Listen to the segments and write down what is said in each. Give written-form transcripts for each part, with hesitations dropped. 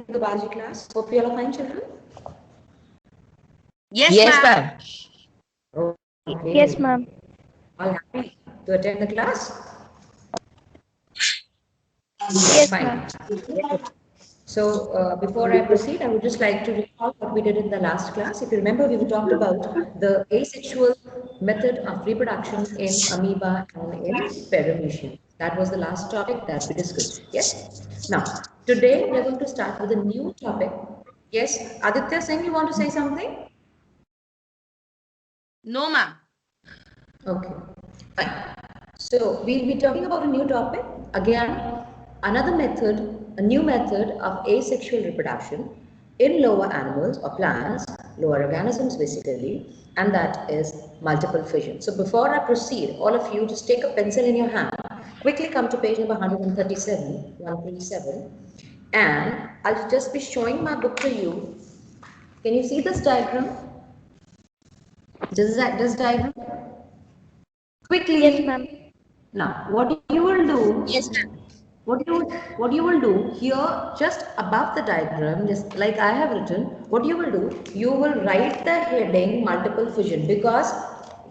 to the biology class. Hope you all are fine, children. Yes, ma'am. Okay. Yes, ma'am. All happy to attend the class? Yes, Fine. ma'am. So before I proceed, I would just like to recall what we did in the last class. If you remember, we talked about the asexual method of reproduction in amoeba and in paramecium. That was the last topic that we discussed. Yes? Now, today we are going to start with a new topic. Yes, Aditya Singh, you want to say something? No, ma'am. Okay, fine. So we'll be talking about a new topic. Again, another method, a new method of asexual reproduction in lower animals or plants, lower organisms basically, and that is multiple fission. So before I proceed, all of you just take a pencil in your hand, quickly come to page number 137, and I'll just be showing my book to you. Can you see this diagram? This diagram? Quickly. Yes, ma'am. Now, what you will do, Yes, ma'am. what you will do here, just above the diagram, just like I have written, what you will do, you will write the heading multiple fission, because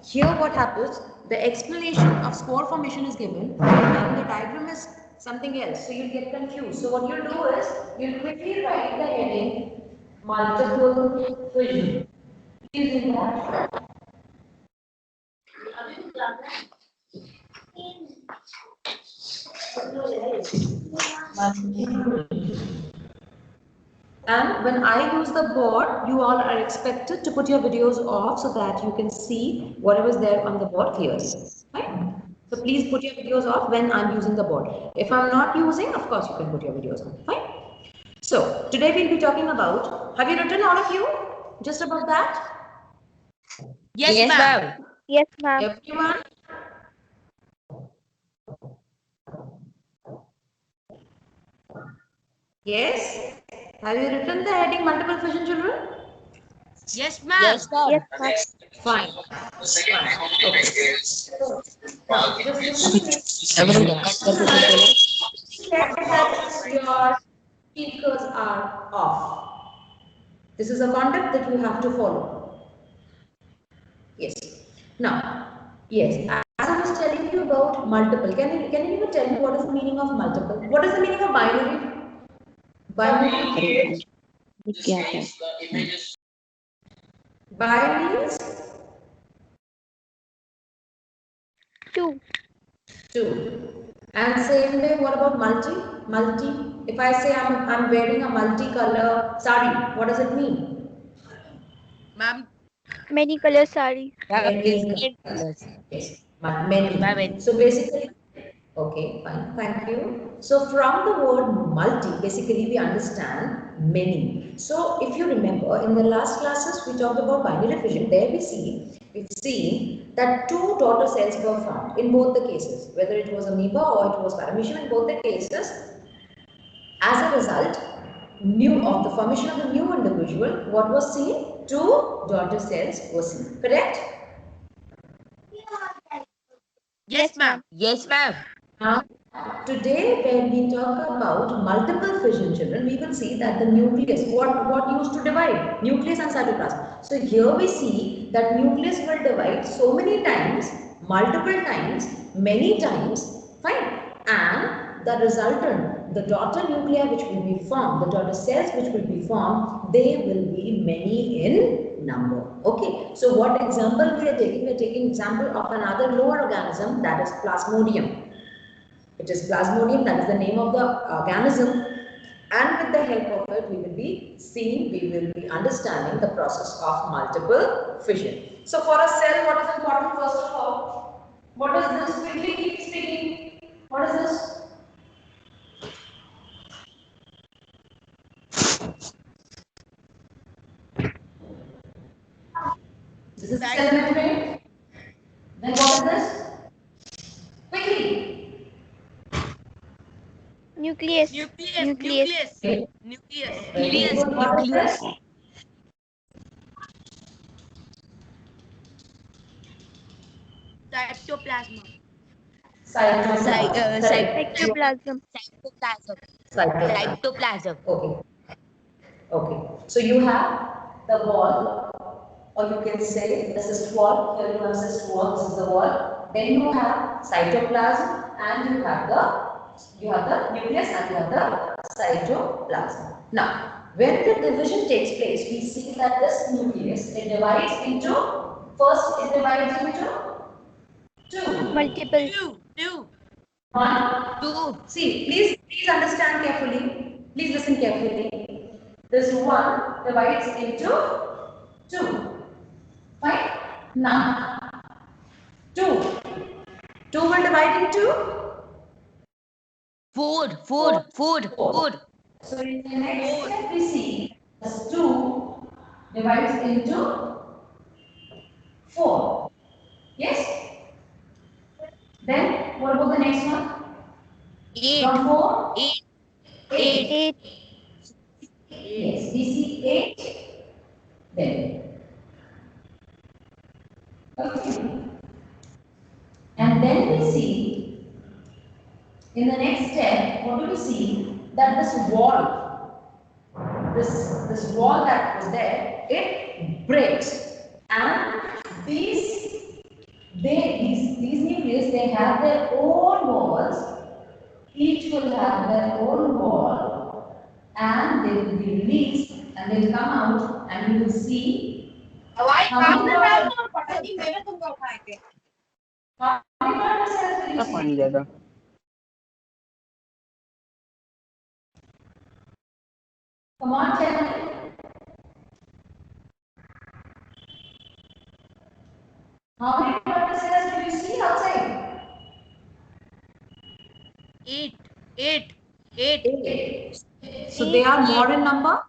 here what happens, the explanation of spore formation is given and the diagram is something else, so you'll get confused. So what you'll do is, you'll quickly write the heading multiple fission. Please do that. And when I use the board, you all are expected to put your videos off so that you can see whatever is there on the board clearly. Right? So please put your videos off when I'm using the board. If I'm not using, of course you can put your videos on. Fine? So today we'll be talking about, have you written all of you just about that? Yes, ma'am. Yes, ma'am. Everyone? Yes? Have you written the heading multiple fission, children? Yes, ma'am. Yes, ma'am. Fine. Fine. Okay. So, now, just listen to me. Check that your speakers are off. This is a conduct that you have to follow. Yes. Now, yes, as I was telling you about multiple, can you even tell me what is the meaning of multiple? What is the meaning of binary? Binary. Bi means Two. two. And same way, what about multi? Multi. If I say I'm wearing a multicolor sari, what does it mean? Ma'am. Many color sari. Many colors. Yes, many. So basically, okay, fine, thank you. So from the word multi, basically we understand many. So if you remember, in the last classes we talked about binary fission. There we've seen that two daughter cells were found in both the cases, whether it was amoeba or it was paramecium. In both the cases, as a result, of the formation of the new individual, what was seen? Two daughter cells were seen. Correct? Yes, ma'am. Yes, ma'am. Now, today when we talk about multiple fission, children, we will see that the nucleus, what used to divide? Nucleus and cytoplasm. So here we see that nucleus will divide so many times, multiple times, many times, fine. And the resultant, the daughter nuclei which will be formed, the daughter cells which will be formed, they will be many in number. Okay. So what example we are taking? We are taking example of another lower organism, that is Plasmodium. It is Plasmodium, that is the name of the organism. And with the help of it, we will be understanding the process of multiple fission. So for a cell, what is important first of all? What is this? Quickly keep speaking. What is this? This is cell membrane. Then what is this? Quickly. Nucleus. Nucleus. Okay. Nucleus. Very good. What is this? Cytoplasma. Cytoplasm. Correct. Cytoplasm. Cytoplasm. Okay. Okay, so you have the wall, or you can say the cyst wall. Here you have cyst wall, this is the wall. Then you have cytoplasm, and you have the nucleus, and you have the cytoplasm. Now, when the division takes place, we see that this nucleus, it divides into, first it divides into two. Multiple. Two. One. Two. See, please understand carefully. Please listen carefully. This one divides into two. Fine. Now, two. Two will divide into Four. four. So in the next step we see this two divides into four. Yes. Then what about the next one? Eight. From four. Eight. Eight. Yes, we see eight. Then. Okay. And then we see, in the next step, what do we see? That this wall that was there, it breaks. And these nucleus, they have their own walls. Each will have their own wall, and they will be released, and they will come out, and you will see how many cells will you पानी see? ज्यादा Come on, tell me. How many water cells do you see outside? Eight. Eight. So they are more in number?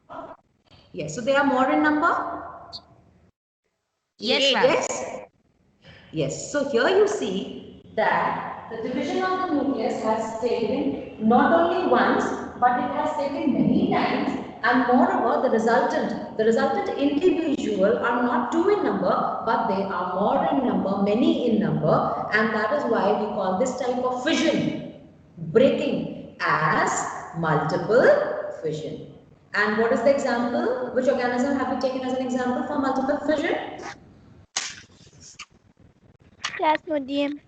Yes. So they are more in number? Yes, ma'am. Yes. Yes. So here you see that the division of the nucleus has taken not only once, but it has taken many times, and moreover the resultant individual are not two in number, but they are more in number, many in number, and that is why we call this type of fission, breaking, as multiple fission. And what is the example? Which organism have we taken as an example for multiple fission? Plasmodium.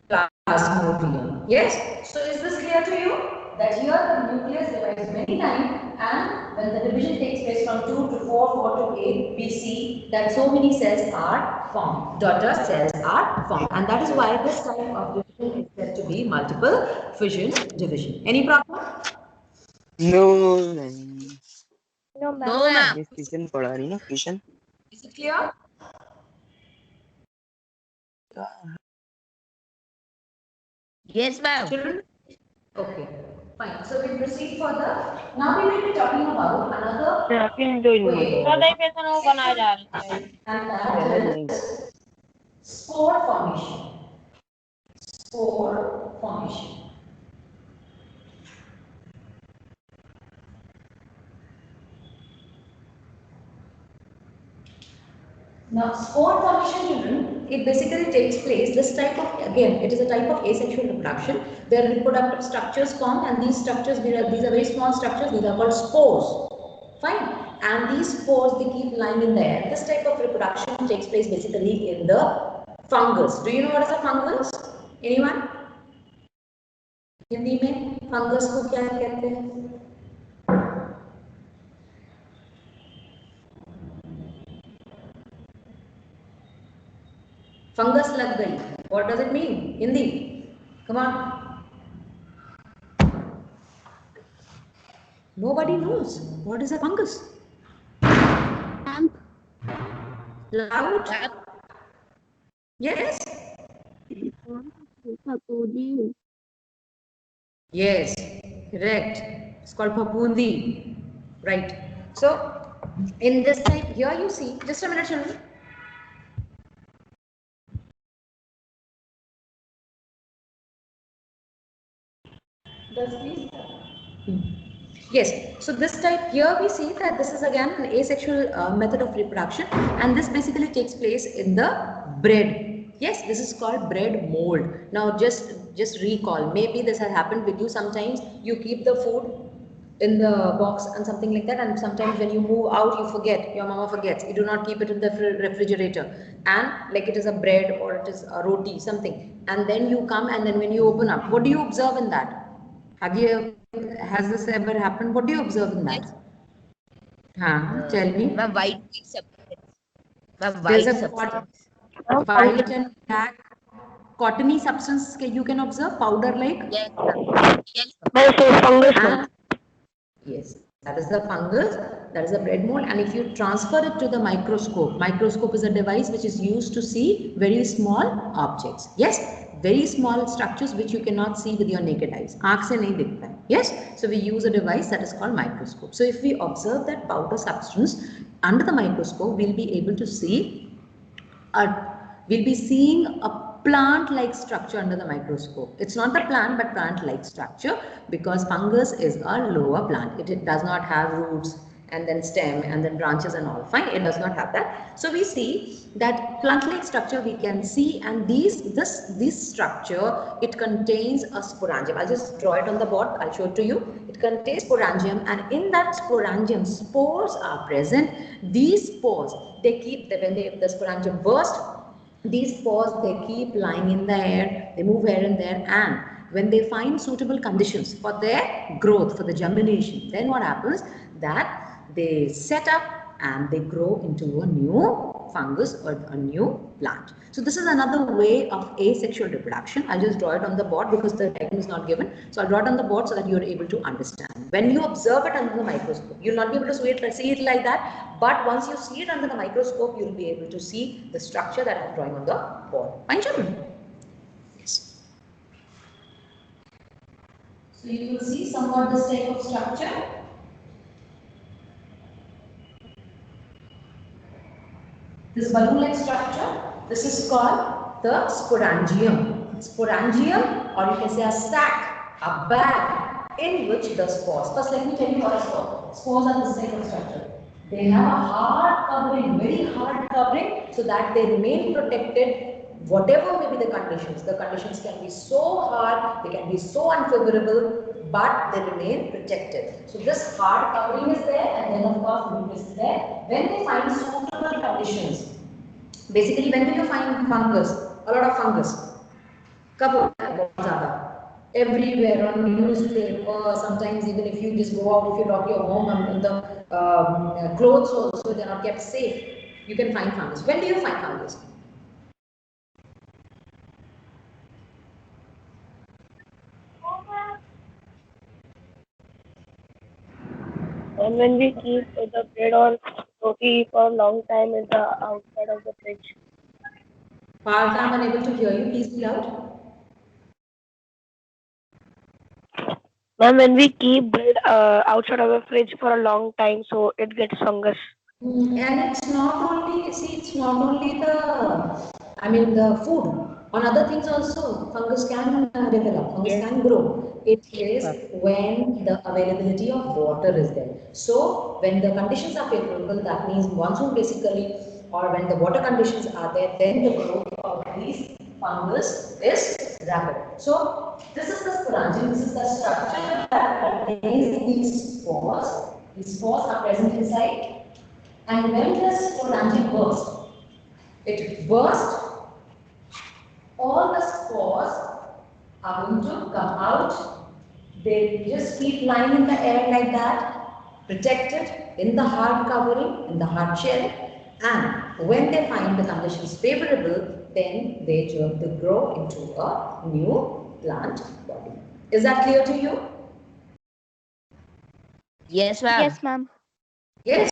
Plasmodium. Yes. So is this clear to you? That here the nucleus divides many times, and when the division takes place from 2 to 4, 4 to 8, we see that so many cells are formed. Daughter cells are formed. And that is why this type of division is said to be multiple fission division. Any problem? No नहीं No, ma'am. No, ma'am. ये fusion पढ़ा रही ना fusion Is it clear? Yes, ma'am. Children? Okay, fine. So we proceed further. Now we will be talking about another way, and that is spore formation. Spore formation. Now, spore formation, children, it basically takes place, this type of, again, it is a type of asexual reproduction, where reproductive structures form, and these structures, these are very small structures, these are called spores. Fine. And these spores, they keep lying in the air. This type of reproduction takes place basically in the fungus. Do you know what is a fungus? Anyone? Hindi में fungus को क्या कहते हैं? Fungus लग गई. What does it mean? Hindi. Come on. Nobody knows. What is a fungus? Loud. Yes. Yes. Correct. It's called papundi. Right. So, in this type, here you see. Just a minute, children. Yes, so this type here we see that this is again an asexual method of reproduction, and this basically takes place in the bread. Yes, this is called bread mold. Now just recall, maybe this has happened with you sometimes. You keep the food in the box and something like that, and sometimes when you move out you forget, your mama forgets, you do not keep it in the refrigerator, and like it is a bread or it is a roti something, and then you come and then when you open up, what do you observe in that? Have you, has this ever happened? What do you observe in that? Yes. Tell me. Ma'am, white substance. Ma'am, There's white a substance. white and black cottony substance you can observe, powder like. Yes, ma'am. Yes, ma'am. Ma'am, so fungus, ma'am. And yes, that is the fungus, that is the bread mold, and if you transfer it to the microscope, microscope is a device which is used to see very small objects. Yes, very small structures which you cannot see with your naked eyes. आँख से नहीं दिखता है. Yes, so we use a device that is called microscope. So if we observe that powder substance under the microscope, we'll be able to see a, we'll be seeing a plant-like structure under the microscope. It's not the plant, but plant-like structure, because fungus is a lower plant. It does not have roots and then stem and then branches and all. Fine, it does not have that. So we see that plant-like structure we can see, and this structure, it contains a sporangium. I'll just draw it on the board. I'll show it to you. It contains sporangium, and in that sporangium, spores are present. These spores, they keep, when the sporangium bursts, these spores, they keep lying in the air, they move here and there, and when they find suitable conditions for their growth, for the germination, then what happens, that they set up and they grow into a new fungus or a new plant. So this is another way of asexual reproduction. I'll just draw it on the board because the diagram is not given. So I'll draw it on the board so that you're able to understand. When you observe it under the microscope, you'll not be able to see it like that. But once you see it under the microscope, you'll be able to see the structure that I'm drawing on the board. Fine, children? Yes. So you will see somewhat this type of structure. This balloon-like structure, this is called the sporangium. Sporangium, or you can say a sac, a bag in which the spores. First, let me tell you what are spores. Spores are this type of structure. They have a hard covering, very hard covering, so that they remain protected. Whatever may be the conditions can be so hard, they can be so unfavorable, but they remain protected. So this hard covering is there, and then of course nucleus is there. When they find suitable conditions, basically when do you find fungus? A lot of fungus. कब होता है बहुत ज़्यादा? Everywhere on newspaper. Sometimes even if you just go out, if you lock your home and the clothes also, they are not kept safe, you can find fungus. When do you find fungus? And when we keep the bread or roti for a long time in the outside of the fridge. Partha, I'm unable to hear you. Please be loud. Ma'am, when we keep bread outside of the fridge for a long time, so it gets fungus. And it's not only, see, it's not only the food. On other things also, fungus can develop, fungus can grow. It is when the availability of water is there. So, when the conditions are favorable, that means monsoon basically, or when the water conditions are there, then the growth of these fungus is rapid. So, this is the sporangium, this is the structure that contains these spores. These spores are present inside. And when this sporangium bursts, it bursts, all the spores are going to come out. They just keep lying in the air like that, protected in the hard covering, in the hard shell. And when they find the conditions favorable, then they grow into a new plant body. Is that clear to you? Yes, ma'am. Yes, ma'am. Yes.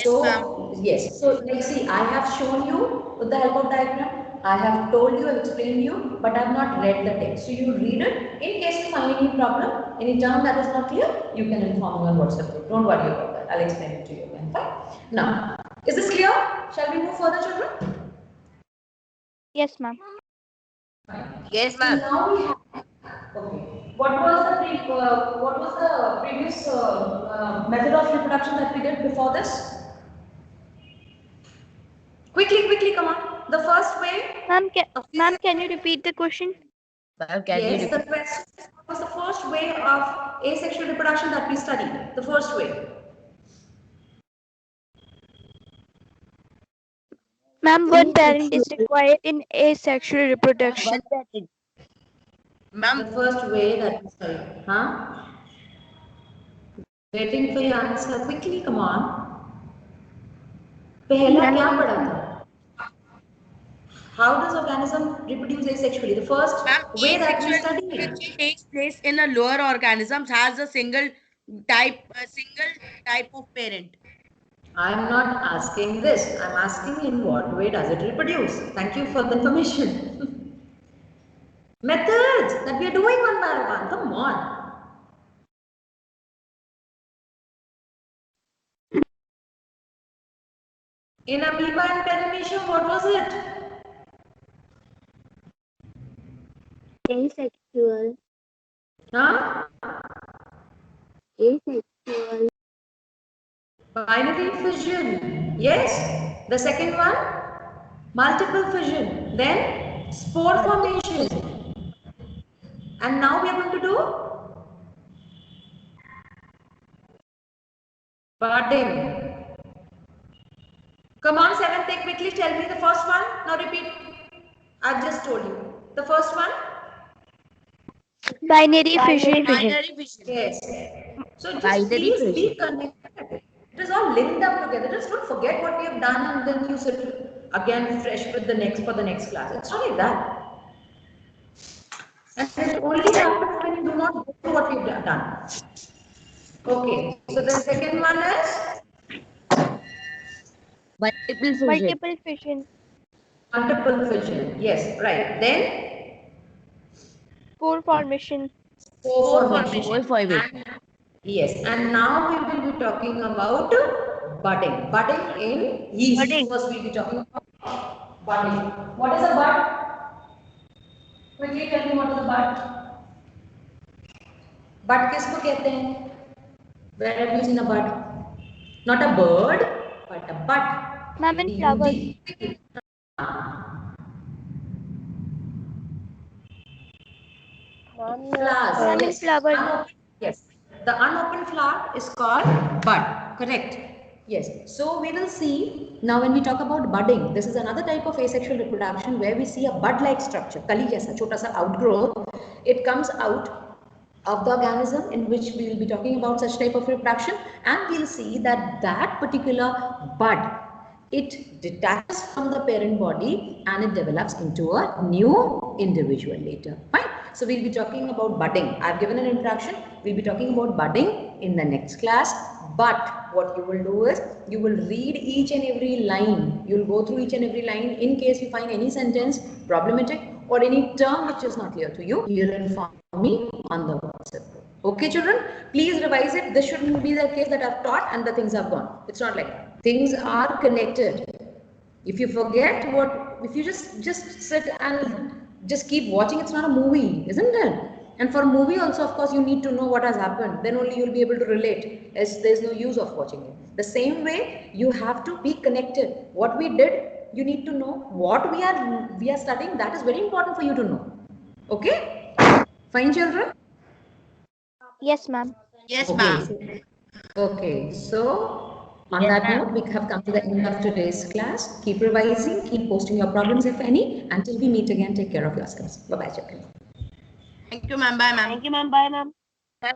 So, yes. So, let's see. I have shown you with the help of diagram. I have told you, explained you, but I have not read the text. So, you read it. In case you find any problem, any term that is not clear, you can inform me on WhatsApp group. Don't worry about that. I'll explain it to you again. Fine. Now, is this clear? Shall we move further, children? Yes, ma'am. Yes, So ma'am. now we have. Okay. What was the previous method of reproduction that we did before this? Quickly, come on. The first way. Ma'am, can you repeat the question? Ma'am, can you Yes, repeat? the question is, what was the first first way of asexual reproduction that we studied? The first way. Ma'am, one parent is required in asexual reproduction. The first way that we studied. Huh? Waiting for your answer quickly, come on. पहला क्या पढ़ा था? How does organism reproduce asexually? The first way that we studied. Asexual takes place in a lower organisms, has a single type of parent. I am not asking this. I am asking in what way does it reproduce? Thank you for the information. Methods that we are doing one by one. Come on. In amoeba and paramecium, what was it? Asexual. Huh? Asexual. Binary fission. Yes. The second one, multiple fission. Then spore formation. And now we are going to do budding. Come on, seventh, take quickly. Tell me the first one. Now repeat. I've just told you. The first one. Binary fission. Binary fission. Yes. So just please be connected. It is all linked up together. Just don't forget what we have done and then you sit again fresh with the next for the next class. It's not like that. And it only happens when you do not go through what we've done. Okay. So the second one is Multiple fission. multiple fission. Yes, right. Then Spore formation. spore formation. Yes, and now we will be talking about budding. Budding in yeast. Budding. First we'll be talking about budding. What is a bud? Quickly tell me what is a bud? Bud किसको कहते हैं? Where have you seen a bud? Not a bird, but a bud. Ma'am, in flowers. Flowers. Ma'am, in Yes. flowers. Yes. The unopened flower is called bud. Correct. Yes. So we will see now when we talk about budding. This is another type of asexual reproduction where we see a bud-like structure. Kali jaisa chota sa outgrowth. It comes out of the organism in which we will be talking about such type of reproduction, and we'll see that that particular bud, it detaches from the parent body and it develops into a new individual later. Fine. So we'll be talking about budding. I've given an introduction. We'll be talking about budding in the next class. But what you will do is you will read each and every line. You'll go through each and every line in case you find any sentence problematic or any term which is not clear to you. You'll inform me on the WhatsApp group. Okay, children? Please revise it. This shouldn't be the case that I've taught and the things have gone. It's not like that. Things are connected. If you forget what, if you just sit and just keep watching, it's not a movie, isn't it? And for a movie also, of course, you need to know what has happened. Then only you'll be able to relate, as there's no use of watching it. The same way, you have to be connected. What we did, you need to know what we are studying. That is very important for you to know. Okay? Fine, children? Yes, ma'am. Yes, ma'am. Okay, so on that note, we have come to the end of today's class. Keep revising, keep posting your problems if any. Until we meet again, take care of yourselves. Bye-bye, children. Thank you, ma'am. Bye, ma'am. Thank you, ma'am. Bye, ma'am. Bye.